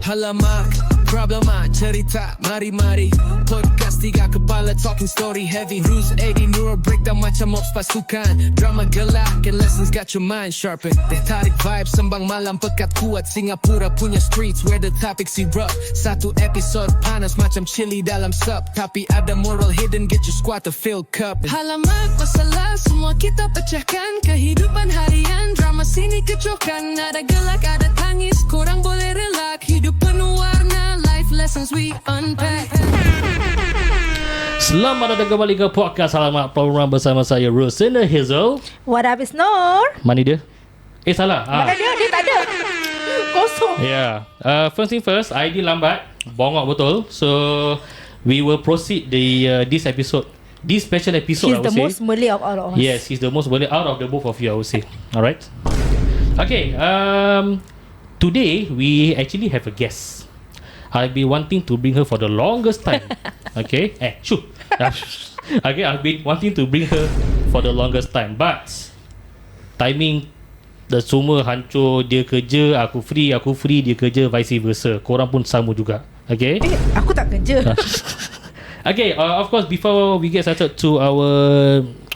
Halamak, problemah, cerita, mari-mari. Podcast tiga kepala, talking story heavy. Rules 80, neural breakdown macam ops pasukan. Drama gelak and lessons got your mind sharpened. Teh tarik vibe, sembang malam pekat kuat. Singapura punya streets where the topics erupt. Satu episode panas macam chili dalam sup. Tapi ada moral hidden, get your squad to fill cup. Halamak, masalah semua kita pecahkan. Kehidupan harian, drama sini kecokan. Ada gelak, ada tangis, korang boleh relak. Hidup penuh warna, life lessons we unpack. Selamat datang kembali ke podcast Halamak Problemah bersama saya Rohaishah Hazel. What up is Noor? Mana dia? Salah. Mana dia? Dia tak ada. Kosong. Yeah. First thing first, ID lambat, bongok betul. So we will proceed this episode. This special episode, He's I would the say. most Malay of all of us. Yes, he's the most Malay out of the both of you, I would say. Alright. Okay. Today we actually have a guest. I've been wanting to bring her for the longest time. Okay. Shoot. Okay, I've been wanting to bring her for the longest time, but timing dah semua hancur. Dia kerja, aku free, dia kerja, vice versa. Korang pun sama juga. Okay. Aku tak kerja. Okay, of course, before we get started to our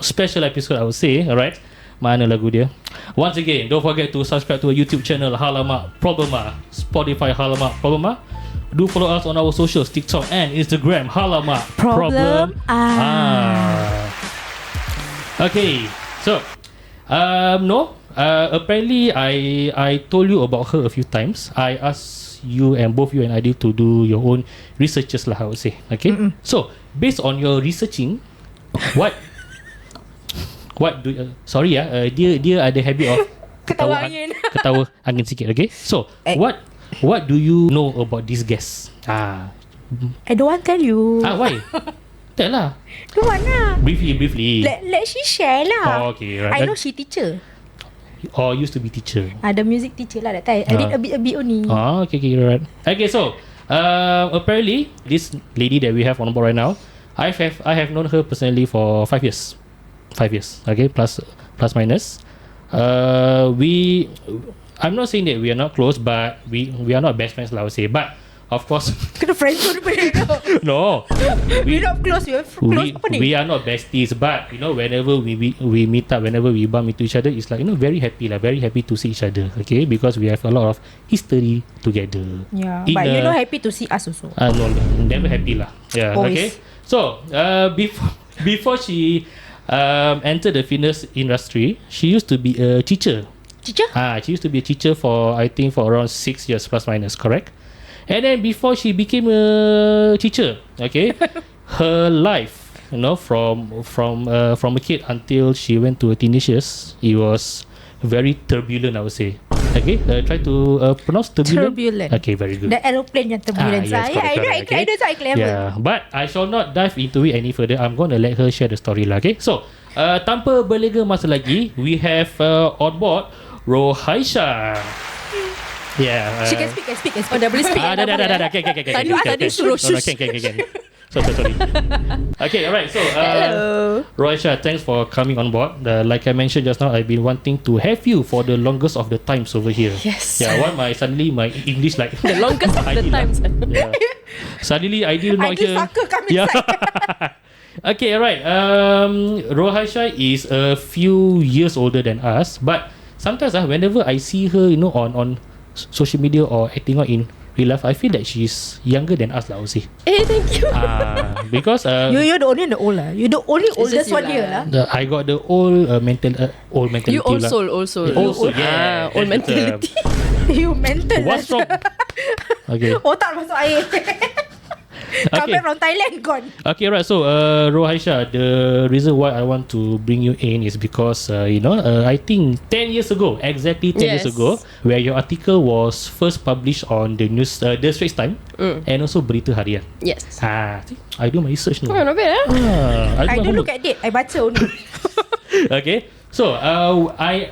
special episode, I would say, alright, mana lagu dia? Once again, don't forget to subscribe to our YouTube channel Halamak Problemah, Spotify Halamak Problemah. Do follow us on our socials, TikTok and Instagram Halamak Problem. Okay, so apparently I told you about her a few times. I asked you and both you and I to do your own researches lah, I would say. Okay. So based on your researching, what do dia ada habit of Ketawa angin. ketawa angin sikit. Okay. So what do you know about this guest? I don't want to tell you. Why? Tak lah. Don't want lah. Briefly. Let she share lah. Oh, okay, right. I know she teacher. Or used to be teacher. The music teacher lah that time. I did a bit only. Okay, right. Okay, so apparently this lady that we have on board right now, I have known her personally for 5 years. 5 years. Okay, plus minus. I'm not saying that we are not close, but we are not best friends lah, I would say. But of course, Kena friend zone apa dia? no, We're not close. We're close apa ni? we are not besties, but whenever we meet up, whenever we bump into each other, it's like very happy to see each other. Okay, because we have a lot of history together. Yeah, but you're not happy to see us also. No, never happy lah. Yeah. Always. Okay. So before she entered the fitness industry, she used to be a teacher. Teacher? She used to be a teacher for around 6 years plus minus, correct? And then before she became a teacher, okay, her life, from a kid until she went to a teenage years, it was very turbulent, I would say. Okay, try to pronounce turbulent. Turbulent. Okay, very good. The aeroplane yang turbulent. Yes, correct. I know, so I clever. Yeah, but I shall not dive into it any further. I'm going to let her share the story lah. Okay, so tanpa berlega masa lagi, we have on board Rohaishah. Yeah. She can speak. Oh, dah boleh speak. Dah. Okay. Tadi suruh shush. Okay. Sorry. Okay, alright. So, Hello. Rohaishah, thanks for coming on board. Like I mentioned just now, I've been wanting to have you for the longest of the times over here. Yes. Yeah. Suddenly my English like The longest of the times. Yeah. Suddenly Ideal not Ideal here. sucker come Yeah. inside. Okay, alright. Rohaishah is a few years older than us, but sometimes whenever I see her, on social media or acting out in real life, I feel that she's younger than us lah, I would say. Thank you. Because You're the only and the old lah. You're the only oldest one here lah. I got the old mentality. You also. Yeah. Old mentality. You mental What's wrong? Okay. Otak masuk air. Come back from Thailand, gone. Okay, right. So, Rohaishah, the reason why I want to bring you in is because, I think 10 years ago, exactly 10 years ago, where your article was first published on the news, the Straits Time, and also Berita Harian. Yes. I do my research now. Oh, not bad, I don't look at it. I baca only. Okay. So, I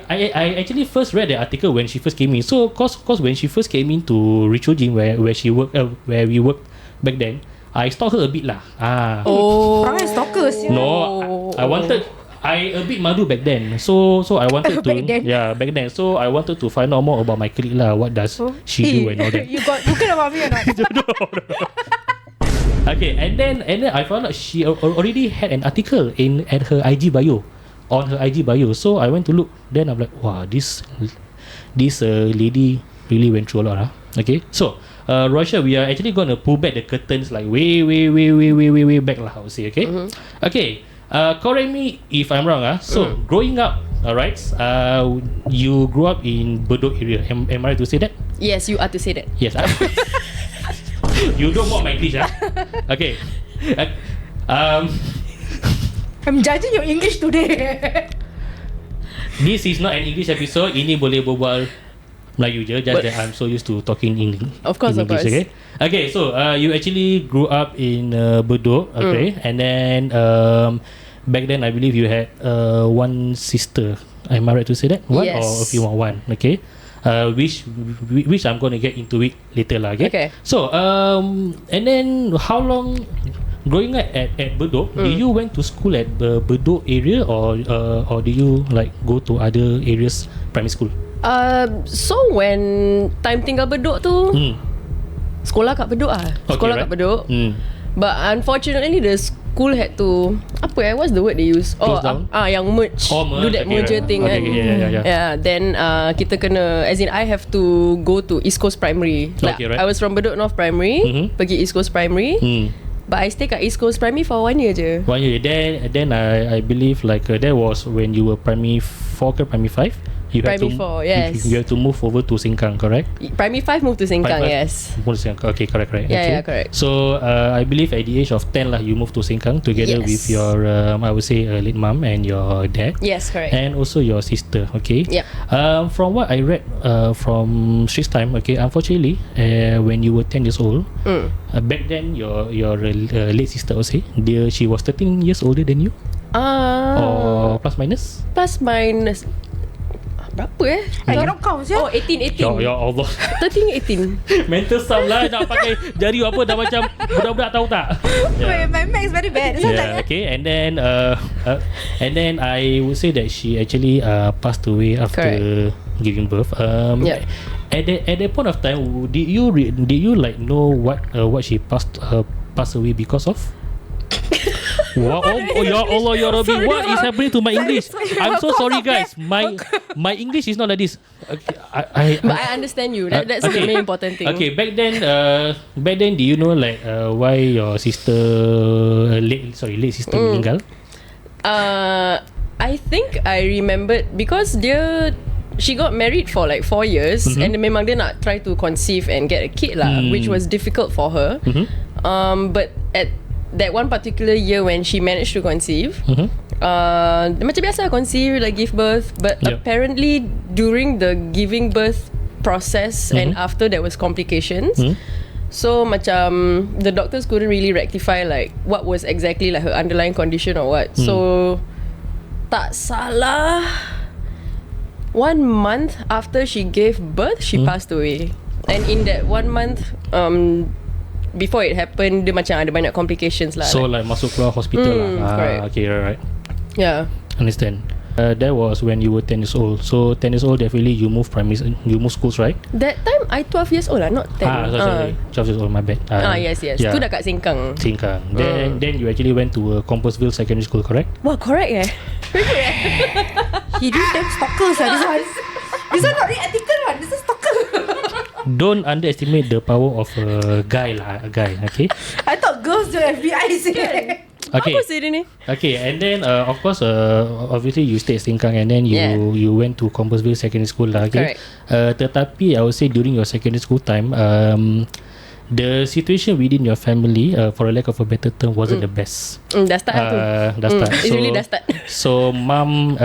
actually first read the article when she first came in. So, cause when she first came into Ritual Gym, where we worked back then, I stalked her a bit lah. Perangai stalkers. No, I wanted I a bit malu back then. So I wanted to Back then? back then. So I wanted to find out more about my colleague lah. What does she do and all that. You got bukan about me or not? Okay, and then I found out she already had an article at her IG bio, on her IG bio. So I went to look. Then I'm like, wow, this lady really went through a lot. Okay, so Rohaishah, we are actually gonna pull back the curtains like way back lah, I would say. Okay, okay. Correct me if I'm wrong. So growing up, alright, you grew up in Bedok area. Am I right to say that? Yes, you are to say that. Yes. You don't want my English, Okay. I'm judging your English today. This is not an English episode. Ini boleh berbual Melayu je. Just that I'm so used to talking English. Of course. Okay. Okay. So you actually grew up in Bedok. Okay. And then back then I believe you had one sister. Am I right to say that? One Yes. or if you want one? Okay. Which I'm going to get into it later lah. Okay. So and then how long growing up at Bedok? Did you went to school at the Bedok area or did you like go to other areas primary school? So when time tinggal Bedok tu, sekolah kat Bedok Okay, kat Bedok. But unfortunately the school had to what's the word they use? Close down? Yang merge. Do that merger thing kan. Yeah. Then kita kena, as in I have to go to East Coast Primary. Like, I was from Bedok North Primary, pergi East Coast Primary. But I stay kat East Coast Primary for 1 year je. 1 year. Then I believe like that was when you were primary 4 ke primary 5. Primary 4, yes. You have to move over to Sengkang, correct? Primary 5 moved to Sengkang, yes. Move to Sengkang. Okay, correct. Yeah, correct. So I believe at the age of 10 lah, you moved to Sengkang together with your I would say late mum and your dad. Yes, correct. And also your sister. Okay. Yeah. From what I read from Street's time, okay, unfortunately, when you were 10 years old, back then your late sister, I would say, she was 13 years older than you. Or plus minus? Plus minus. Berapa I cannot count. Oh, 18. Ya Allah. 13, 18. Mental sum lah. Nak pakai jari apa dah macam budak-budak, tahu tak? Wait, my math is very bad. Okay. And then I would say that she actually passed away after giving birth. At that point of time, did you like know what she passed away because of? Wow, ya Allah, ya Rabbi, what is happening to my English? I'm so sorry guys. My English is not like this. Okay, But I understand you. That's the main important thing. Okay, back then do you know like why your sister late sister meninggal? I think I remembered because she got married for like 4 years and memang dia nak try to conceive and get a kid lah, which was difficult for her. But at that one particular year when she managed to conceive, macam biasa conceive, like give birth, but apparently during the giving birth process and after there was complications, so macam the doctors couldn't really rectify like what was exactly like her underlying condition or what. So tak salah, 1 month after she gave birth, she passed away. And in that 1 month, before it happened, dia macam ada banyak complications lah. So like masuk keluar hospital lah. Correct. Okay, right. Yeah. Understand. That was when you were 10 years old. So 10 years old, definitely you moved schools, right? That time I 12 years old lah, not 10. Sorry. 12 years old, my bad. Yes. Tu dah kat Sengkang. Then you actually went to Compassville Secondary School, correct? Wah, correct He did them stalkers this one. This one not really ethical one. This is stalker. Don't underestimate the power of a guy, okay? I thought girls do FBI Okay. Apa sih dia ni? Okay, and then of course, obviously you stayed Sengkang and then you went to Compassville Secondary School lah, okay? Tetapi I would say during your secondary school time, the situation within your family, for a lack of a better term, wasn't the best. Dah start tu. Dah start. It's really dah start. So mum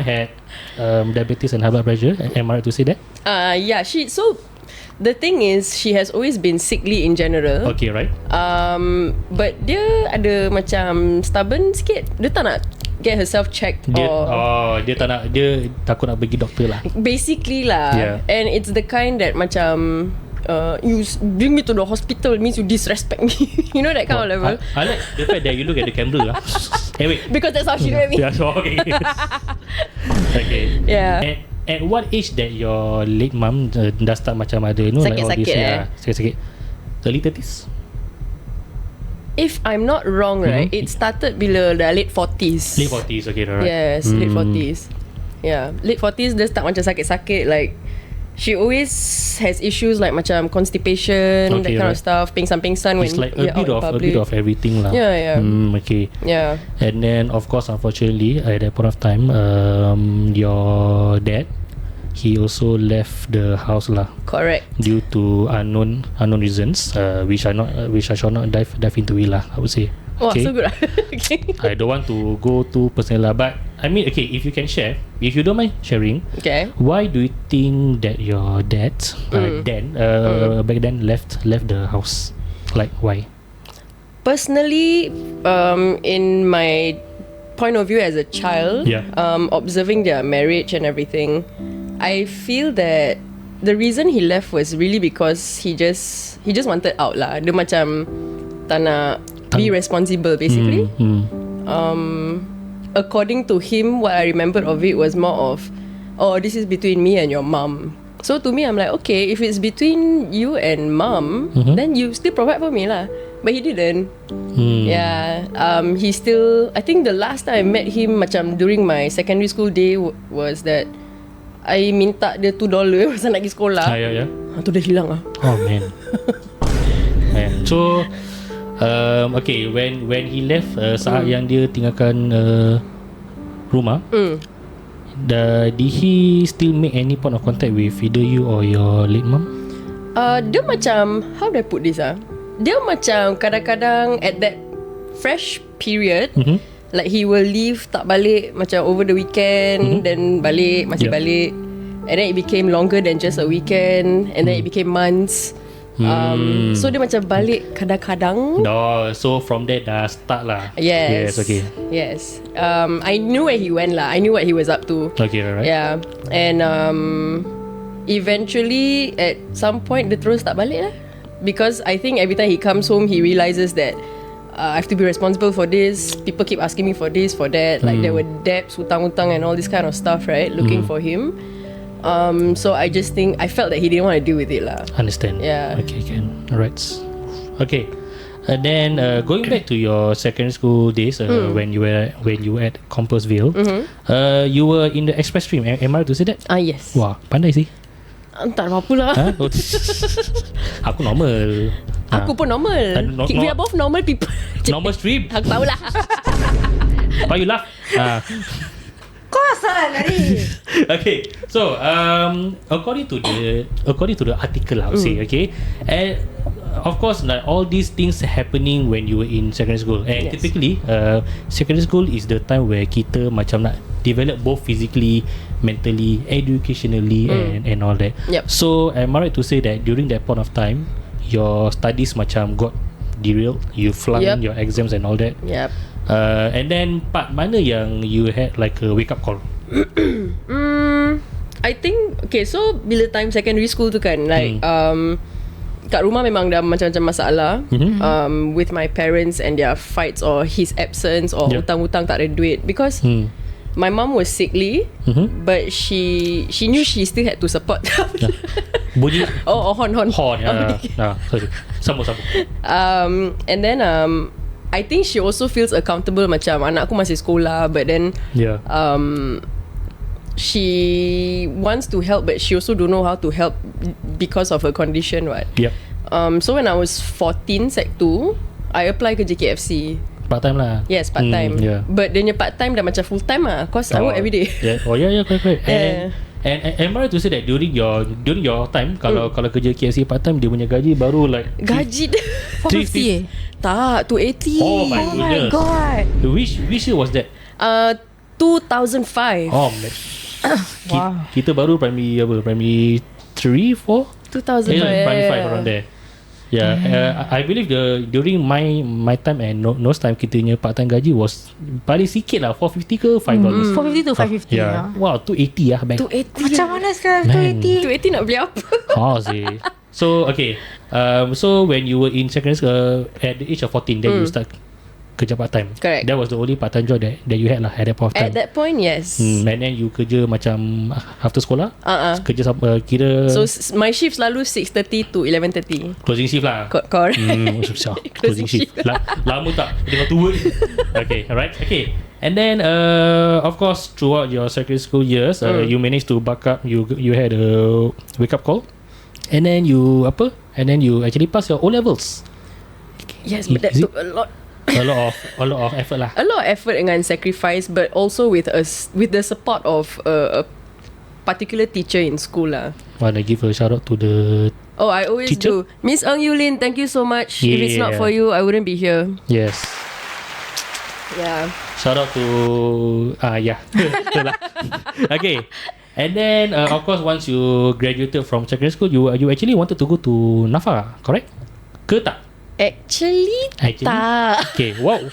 had diabetes and high blood pressure. Am I right to say that? Yeah, the thing is, she has always been sickly in general. Okay, right. But dia ada macam stubborn sikit. Dia tak nak get herself checked. Dia takut nak pergi doktor lah. Basically lah. Yeah. And it's the kind that macam you bring me to the hospital means you disrespect me. You know, that kind of level. I like the fact that you look at the camera. Wait. Because that's how she look at me. Yeah, so okay. Okay. Yeah. At what age that your late mum dah start macam ada, you know, like all this, sakit-sakit? Early 30s? If I'm not wrong, right, it started bila dah late 40s. Late 40s, okay, alright. Yes, late 40s. Yeah, late 40s dia start macam sakit-sakit. Like, she always has issues like macam constipation, that kind of stuff, pingsan-pingsan when it's like you're a bit of everything lah. Yeah. Okay. Yeah. And then of course, unfortunately, at that point of time, your dad, he also left the house lah. Correct. Due to unknown reasons, which I shall not dive into it lah, I would say. Wow, so good. Okay. I don't want to go too personal lah, but I mean, okay, if you can share, if you don't mind sharing, Okay. why do you think that your dad back then left the house? Like, why? Personally, in my point of view as a child, observing their marriage and everything, I feel that the reason he left was really because he just wanted out lah. Dia macam tak nak be responsible basically. According to him, what I remembered of it was more of, oh, this is between me and your mom. So to me, I'm like, okay, if it's between you and mom, then you still provide for me lah. But he didn't. Yeah. He still, I think the last time I met him macam during my secondary school day was that I minta dia $2 masa nak pergi sekolah. Yeah. Tu dah hilang lah. Oh man. So okay, when he left, saat yang dia tinggalkan rumah, did he still make any point of contact with either you or your late mom? Dia macam, how do I put this dia macam kadang-kadang at that fresh period, like he will leave, tak balik macam over the weekend, then balik, masih balik, and then it became longer than just a weekend, and then it became months. So dia macam balik kadang-kadang. So from that dah start lah. Yes. Okay. Yes. I knew where he went lah. I knew what he was up to. Okay, alright. Yeah. And eventually at some point dia terus tak balik lah. Because I think every time he comes home, he realizes that I have to be responsible for this. People keep asking me for this, for that. Like there were debts, hutang-hutang and all this kind of stuff, right? Looking for him. So I just think I felt that he didn't want to deal with it lah. Understand. Yeah. Okay, alright. Okay. And then going back to your secondary school days, when you were at Compassville, you were in the express stream. Am I right to say that? Yes. Wah, pandai sih. Tak apa lah. Aku normal. Aku pun normal. We are both normal people. Normal stream. Aku tahulah. Why you laugh? Kau asal tadi. Okay, so according to the article, I would say, okay, and of course, like all these things happening when you were in secondary school, and typically, secondary school is the time where kita macam nak develop both physically, mentally, educationally, and all that. Yep. So am I right to say that during that point of time, your studies macam got derailed, you flunked your exams and all that? Yep. And then part mana yang you had like a wake up call? I think okay, so bila time secondary school tu kan, like kat rumah memang dah macam-macam masalah with my parents and their fights or his absence or hutang-hutang tak ada duit because my mom was sickly, but she knew she still had to support. Bunyi horn. Sorry. Sambung. And then I think she also feels accountable macam anakku masih sekolah, but then she wants to help, but she also don't know how to help because of her condition, right? Yep. So when I was 14, Sec 2, I apply ke JKFC. Part time lah. Yes, part time. But dia punya part time dah macam full time lah, cause I work every day. Correct. And am I right to say that during your time, kalau kerja KFC part time, dia punya gaji baru like gaji dia 450 tak, 280. Oh my goodness. God. Which year was that? 2005. Oh man. Wow. Kita baru primary 3, 4? 2005. Primary 5 around there. I believe during my time and No's time, kita punya part time gaji was paling sikit lah, $450 ke $5. 450 to 550 Wow, 280 lah bank. 280. Macam mana sekarang 280? 280 nak beli apa? Sih. So okay. So when you were in secondary school at the age of 14, then you start kerja part time. Correct. That was the only part time job that you had lah at that point of time. At that point, yes. And then you kerja macam after sekolah. Kerja kira. So my shift selalu 6:30 to 11:30. Closing shift lah. Correct. Closing shift. Lama tak? Tengok tua. Okay, alright. Okay. And then of course throughout your secondary school years, you managed to back up. You had a wake up call, and then you actually pass your O levels. Yes, but that took a lot of effort lah. A lot of effort and sacrifice, but also with the support of a particular teacher in school lah. Want to give a shout out to the I always teacher? do. Miss Ng Yulin, thank you so much. If it's not for you, I wouldn't be here. Yes. Yeah. Shout out to yeah. Okay. And then of course once you graduated from secondary school, you actually wanted to go to NAFA, correct? Ke tak? Actually tak. Okay. What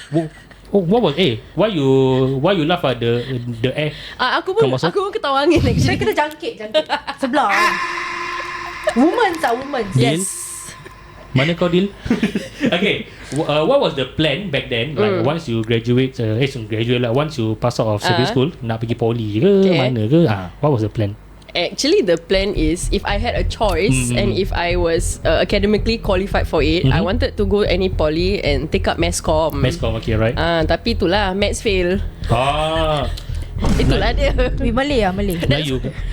was why you laugh at the air? Aku pun ketawa angin actually. Saya kena jangkit sebelah. Women. Yes. Mana kau deal? Okay. What was the plan back then? Like once you graduate, once you pass out of secondary school, nak pergi poly ke mana ke? What was the plan? Actually, the plan is if I had a choice and if I was academically qualified for it, I wanted to go any poly and take up mass comm. Mass comm, okay, right? Tapi itulah maths fail. Itulah dia. Malay.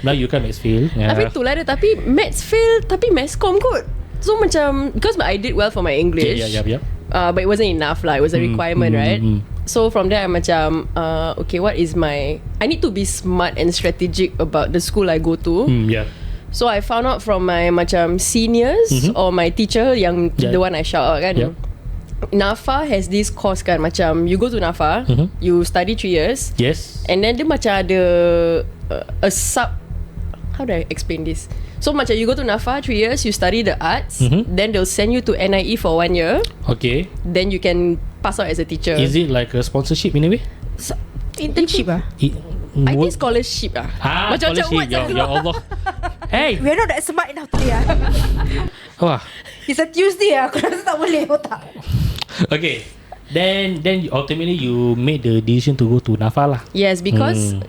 Now you kan maths fail. Tapi itulah dia. Tapi maths fail, tapi mass comm kot. So macam because I did well for my English. Yeah. But it wasn't enough lah. It was a requirement, right? So from there, I'm macam okay, what is I need to be smart and strategic about the school I go to. Yeah. So I found out from my macam seniors or my teacher yang the one I shout out kan. Yeah. NAFA has this course kan, macam you go to NAFA, you study 3 years. Yes. And then dia macam ada a sub. How do I explain this? So macam you go to NAFA 3 years, you study the arts, then they'll send you to NIE for 1 year. Okay. Then you can pass out as a teacher. Is it like a sponsorship in a way? Internship I think scholarship lah. Macam scholarship. Ya Allah. Hey, we're not that smart enough today. wah. It's a Tuesday. Aku rasa tak boleh otak. Okay. Then ultimately you made the decision to go to NAFA lah. Yes, because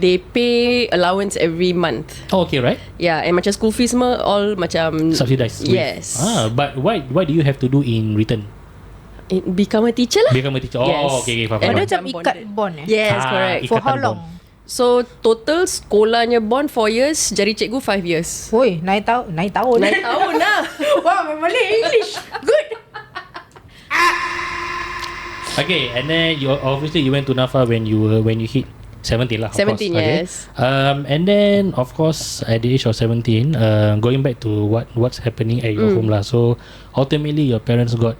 they pay allowance every month. Oh, okay, right? Yeah, and macam school fees semua all macam Subsidized. Yes. But why do you have to do in return? Become a teacher lah. Become a teacher. Oh, Yes. okay, faham. Ada faham. macam ikat bond Yes, correct. For how ikatan long? bond. So total sekolahnya bond 4 years, jadi cikgu 5 years. Woi, 9 tahun 9 tahun lah. Wow, Malay English good. Okay, and then you went to NAFA when you hit 17 lah. 17, yes. And then of course at the age of 17, going back to what's happening at your home lah. So ultimately your parents got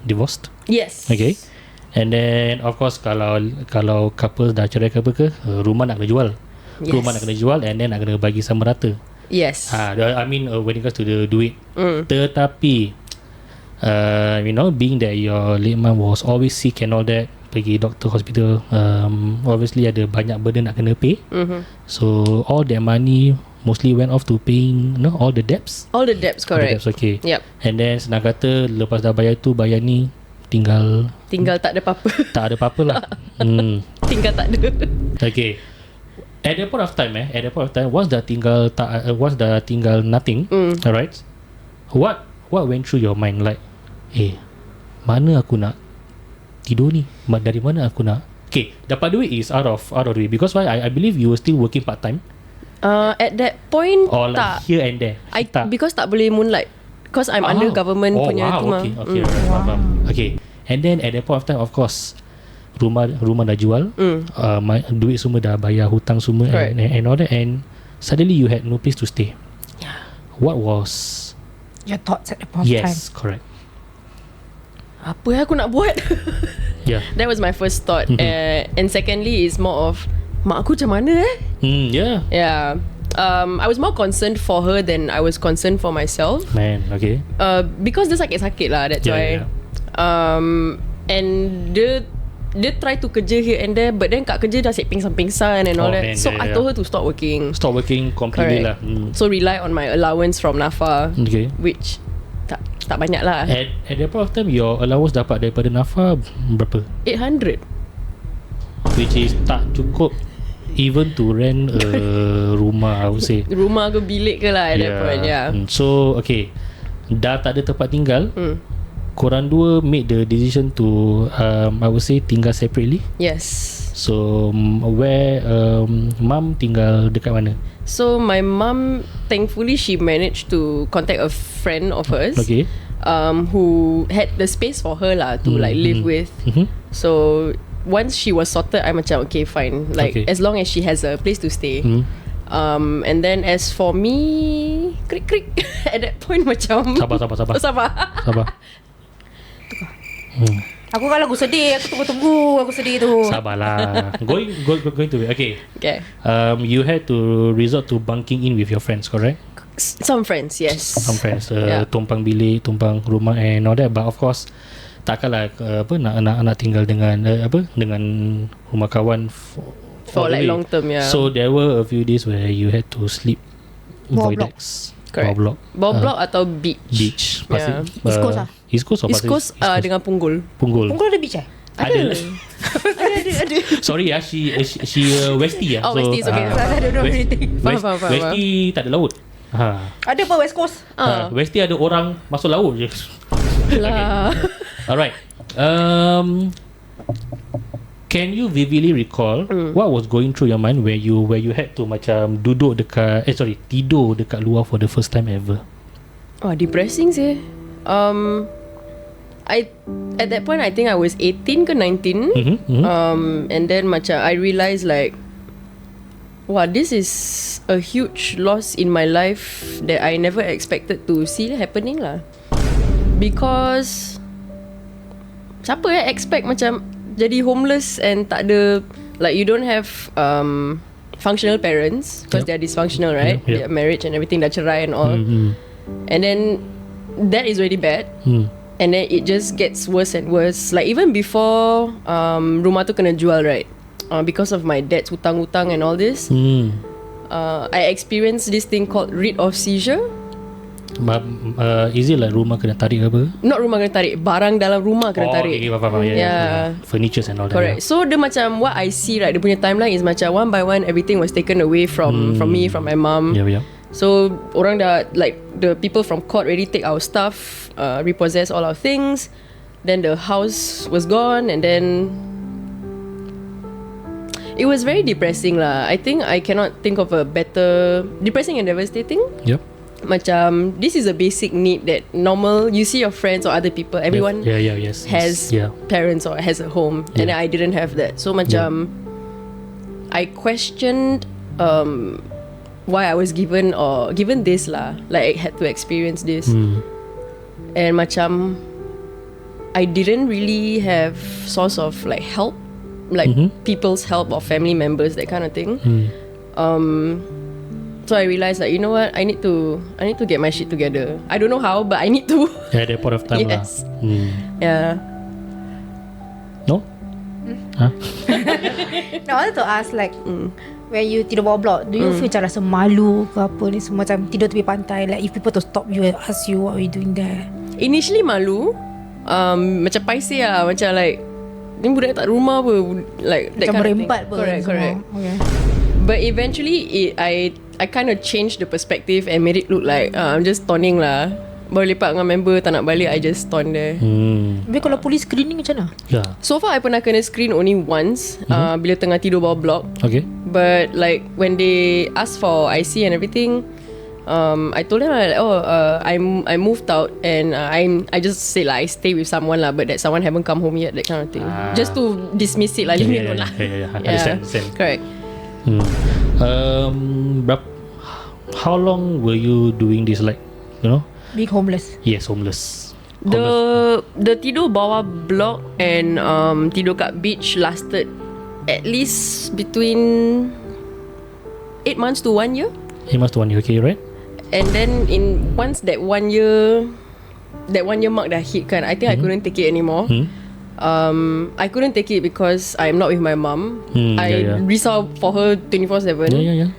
divorced. Yes. Okay. And then of course kalau couple dah cerai ke apa ke, rumah nak kena jual. Yes. Rumah nak kena jual and then nak kena bagi sama rata. Yes. I mean when it comes to the duit. Tetapi being that your late mom was always sick and all that, pergi doctor hospital, obviously ada banyak burden nak kena pay. So all that money mostly went off to paying all the debts. All the debts, correct. All the debts, okay. Yep. And then senang kata lepas dah bayar tu, bayar ni, tinggal tak ada apa-apa. tak ada apa-apa lah. Tinggal tak ada. Okay. At that point of time, once dah tinggal nothing, alright. What went through your mind like, mana aku nak tidur ni? Dari mana aku nak? Okay, dapat duit is out of the way because why? I believe you were still working part time. At that point Or like tak. here and there. Because tak boleh moonlight. Because I'm under government punya tu mah. Okay. Faham. Okay. And then at that point of time, of course, rumah dah jual, duit semua dah bayar, hutang semua and all that, and suddenly you had no place to stay. Yeah. What was Your thoughts at the point of time? yes, correct. Apa yang aku nak buat? Yeah. That was my first thought. And secondly is more of mak aku macam mana Yeah. Yeah. I was more concerned for her than I was concerned for myself. Man, okay. Because dia sakit-sakit lah. That's why. Yeah. And dia dia try to kerja here and there, but then kat kerja dah asyik pingsan-pingsan and all that. So I told her to stop working. Stop working completely lah. So rely on my allowance from NAFA, Okay. which tak banyak lah. At that point of time, your allowance dapat daripada NAFA berapa? 800. Which is tak cukup even to rent a rumah, I would say. Rumah ke bilik ke lah at that point. So okay, dah tak ada tempat tinggal, korang dua made the decision to I would say tinggal separately. Yes. So where mum tinggal dekat mana? So my mum, thankfully, she managed to contact a friend of hers, Okay. who had the space for her lah to like live with. So once she was sorted, I macam okay, fine. Like as long as she has a place to stay. And then as for me, krik at that point macam Sabar. Aku kalau aku sedih, aku tunggu aku sedih tu. Sabarlah. Going to it. Okay. You had to resort to bunking in with your friends, correct? Some friends, yes. Some friends, tumpang bilik, tumpang rumah and all that. But of course, takkanlah nak tinggal dengan dengan rumah kawan for like long term. So there were a few days where you had to sleep vortex. Bawah blok atau beach. East Coast lah. East Coast or East Coast dengan Punggol. Punggol ada beach Ada. Sorry she Westie Oh, Westie is okay. I don't know anything. Faham. Westie tak ada laut. Ada apa West Coast? Westie ada orang masuk laut je. Lah. Alright. Can you vividly recall what was going through your mind where you had to macam duduk dekat tidur dekat luar for the first time ever? Depressing sih. At that point I think I was 18 ke 19. And then macam I realised like, wow, this is a huge loss in my life that I never expected to see happening lah. Because siapa expect macam jadi homeless and tak ada, like you don't have functional parents because they're dysfunctional, right? Their marriage and everything dah cerai and all. And then that is really bad. And then it just gets worse and worse. Like even before rumah tu kena jual, right? Because of my dad's hutang-hutang and all this, I experienced this thing called writ of seizure. Is it like rumah kena tarik ke apa? Not rumah kena tarik, barang dalam rumah kena tarik. Yeah. Furnitures and all that. Correct. So dia macam what I see, right, dia punya timeline is macam one by one everything was taken away from me, from my mum. So orang dah, like the people from court already take our stuff, repossess all our things. Then the house was gone, and then it was very depressing lah. I think I cannot think of a better, depressing and devastating. Macam this is a basic need that normal, you see your friends or other people, everyone has parents or has a home, and I didn't have that. So macam I questioned why I was given this lah, like I had to experience this. And macam I didn't really have source of like help, like people's help or family members, that kind of thing. So I realised like, you know what, I need to get my shit together. I don't know how, but I need to. At that point of time lah. Yeah. No? No, I wanted to ask like, when you tidur bawah blok, do you feel macam rasa malu ke apa ni semua, macam tidur tepi pantai, like if people to stop you and ask you what are you doing there? Initially malu, macam paiseh lah, macam like ni budak tak rumah apa, like that macam kind berempat of thing. Correct. Okay. But eventually I kind of changed the perspective and made it look like I'm just stoning lah. Baru lepak dengan member, tak nak balik, I just stone there. Tapi kalau polis screening macam mana? So far I pernah kena screen only once, bila tengah tidur bawah blok. Okay. But like when they asked for IC and everything, I told them like, I moved out and I just said like I stay with someone lah, but that someone haven't come home yet, that kind of thing. Just to dismiss it lah, leave me alone lah. Understand. Correct. How long were you doing this, like, you know? Being homeless. Yes, homeless. The tidur bawah block and tidur kat beach lasted at least between 8 months to 1 year. 8 months to 1 year, okay, right? And then once that 1 year mark dah hit kan, I think I couldn't take it anymore. I couldn't take it because I'm not with my mum. I yeah. risau for her 24/7. Yeah.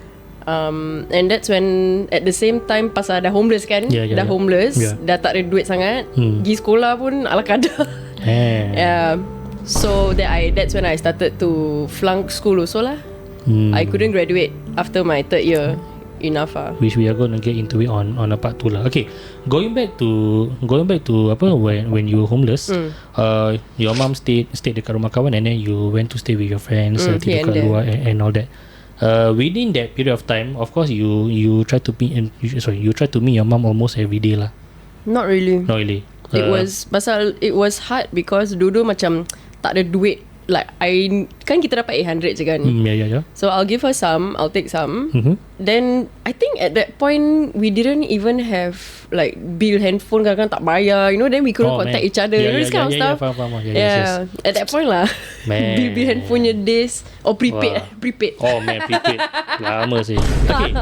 And that's when at the same time pasal dah homeless kan, dah homeless, dah tak ada duit sangat, pergi sekolah pun ala kadar. Yeah. So that's when I started to flunk school also lah. I couldn't graduate after my 3rd year in NAFA, which we are going to get into it on a part 2 lah. Okay, going back to apa, when you were homeless, your mom stayed dekat rumah kawan, and then you went to stay with your friends, tidur kat luar and all that. Within that period of time, of course, you try to meet your mom almost every day lah. Not really. It was hard because dulu macam tak ada duit. Like kan kita dapat 800 je kan. Yeah. So I'll give her some, I'll take some. Then I think at that point we didn't even have like bill handphone, kadang-kadang tak bayar, you know, then we couldn't contact each other, this kind of stuff. Faham. Yes. At that point lah. Bill handphone nya days or prepaid. Oh man, prepaid. Lama sih. Okay,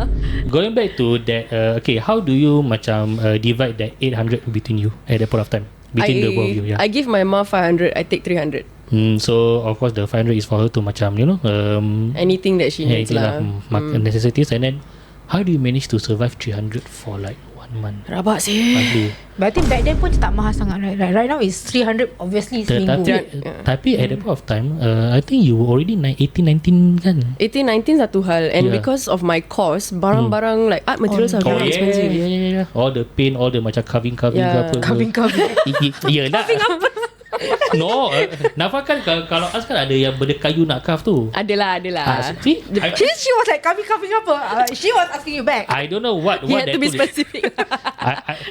going back to that, okay, how do you macam divide that 800 between you at that point of time, between the both of you? I give my mom 500, I take 300. So of course the 500 is for her to macam, you know, anything that she needs lah, necessities. And then how do you manage to survive 300 for like 1 month? Rabak sih. Berarti back then pun tak mahal sangat, right now is 300 obviously seminggu. Tapi at that point of time, I think you were already 18-19 kan? 18-19 satu hal. And because of my course, barang-barang like art materials are very expensive. Yeah. All the paint, all the macam carving ke apa. Carving. Yelah. No, Nafa kan kalau As kan ada yang benda kayu nak carve tu. Adalah. See? She was like carving apa? She was asking you back. I don't know what you had to be specific.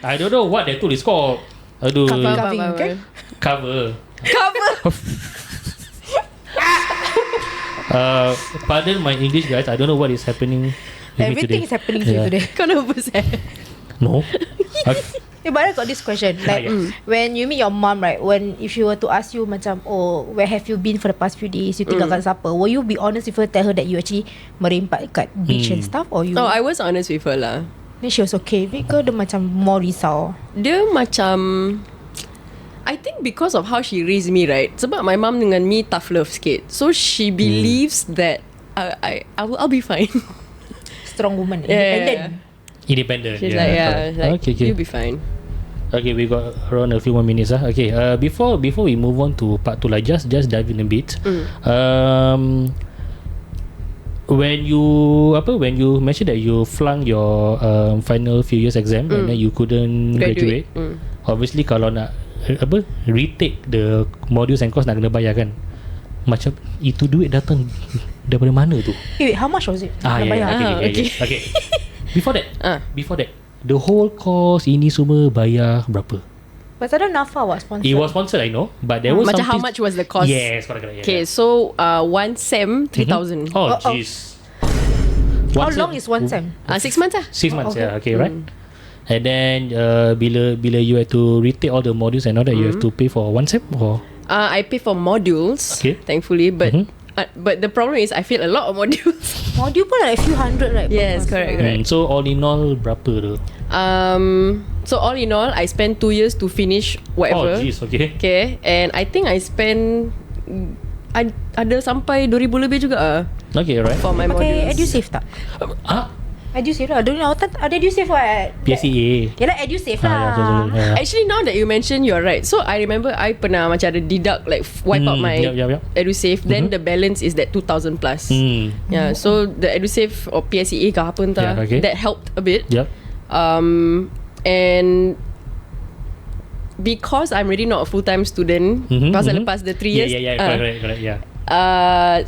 I don't know what that tool is called. Aduh. Carving, okay? Cover. Pardon my English, guys. I don't know what is happening with me Everything today. is happening to you today. Kau nervous No. But I got this question. Like, when you meet your mom, right? If she were to ask you macam, oh, where have you been for the past few days? You tinggalkan siapa? Will you be honest with her, tell her that you actually merempat kat beach and stuff? Or you? Oh, I was honest with her lah. Then she was okay. Ke dia macam more risau? Dia macam, I think because of how she raised me, right? Sebab my mom dengan me tough love sikit. So she believes that I'll be fine. Strong woman, Independent. She's like, okay. you'll be fine. Okay, we got around a few more minutes. Okay, before we move on to part 2, like just dive in a bit. When you mentioned that you flunk your final few years exam and then you couldn't graduate. Obviously kalau nak retake the modules and course nak kena bayar kan. Macam itu duit datang daripada mana tu? Wait, how much was it? Okay. Before that, the whole course ini semua bayar berapa? But I don't know NAFA was sponsored. It was sponsored, I know, but there was macam something. how much was the cost? Yes, correct. Okay, so one sem 3,000. Oh, jeez. How long is one sem? 6 months lah. 6 months, okay, right. And then bila you have to retake all the modules and all that, you have to pay for one sem or? I pay for modules, thankfully, but the problem is I failed a lot of modules. Module pun like a few hundred, right? Yes, correct. So all in all berapa tu? So all in all, I spent 2 years to finish whatever. Oh, jeez, okay. Okay, and I think I spent ada sampai 2,000 lebih juga Okay, right. for my Pakai modules. EduSave tak? EduSave lah. Don't know, ada EduSave what? PSEA. Yalah, EduSave lah. Actually, now that you mention, you're right. So I remember I pernah macam ada deduct, like wipe out my EduSave. Then the balance is that 2,000 plus. Yeah, so the EduSave or PSEA ke apa entah, that helped a bit. And because I'm really not a full-time student, pasal lepas the 3 years, correct.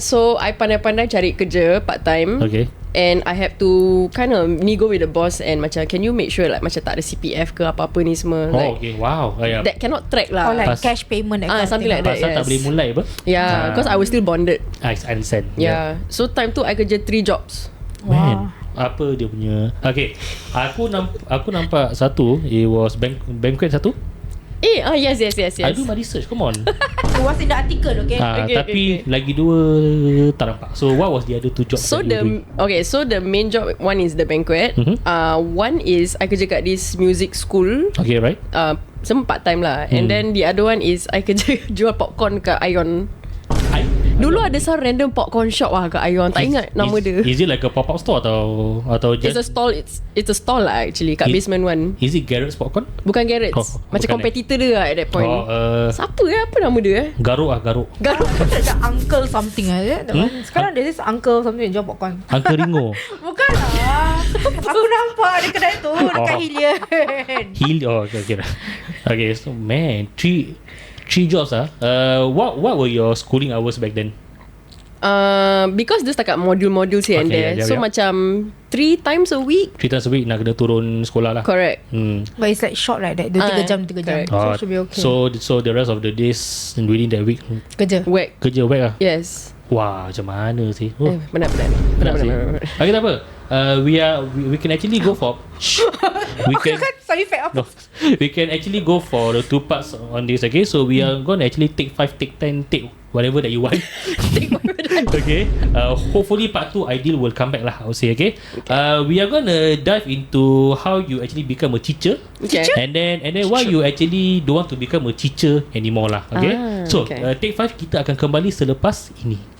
so I pandai-pandai cari kerja part-time. Okay. And I have to kind of nego with the boss and macam, can you make sure like macam tak ada CPF ke apa-apa ni semua. Okay, wow. That cannot track lah. Or like cash payment, something like that. Pasal tak boleh mulai apa? Yeah, because I was still bonded. I understand. Yeah. So time tu I kerja 3 jobs. Man, apa dia punya? Okay, aku nampak satu, it was banquet satu. Yes. I do my research. Come on. It was in the article, okay? Tapi lagi 2 tak nampak. So what was the other 2 jobs? So the main job, one is the banquet. One is I kerja kat this music school. Okay, right. Some part time lah. And then the other one is I kerja jual popcorn kat Ion. Dulu ada some random popcorn shop lah kat Ion. Tak ingat nama dia. Is it like a pop-up store atau just It's a stall. It's a stall lah actually kat basement 1. Is it Garrett's popcorn? Bukan Garrett's. Macam bukan competitor dia lah at that point. Siapa Apa nama dia Garuk. Garuk pun ada Uncle something lah. Sekarang dia this Uncle something yang jual popcorn. Uncle Ringo. Bukan lah. Aku nampak di kedai tu dekat Hillian. Okay, so man, three jobs what were your schooling hours back then? Because dia setakat modul-modul here and there. So macam 3 times a week. 3 times a week nak kena turun sekolah lah. Correct. But it's like short like that. 3 jam. So should be okay. So the rest of the days within that week Kerja Whack. lah. Yes. Wah, macam mana sih? Benar. Okay, tak apa. We can actually go for we can actually go for the 2 parts on this. Okay, so we are going to actually take 5, take 10, take whatever that you want. Okay. Hopefully part 2 ideal will come back lah, I would say. Okay. We are going to dive into how you actually become a teacher. Okay. And then why you actually don't want to become a teacher anymore lah. Okay. Take 5 kita akan kembali selepas ini.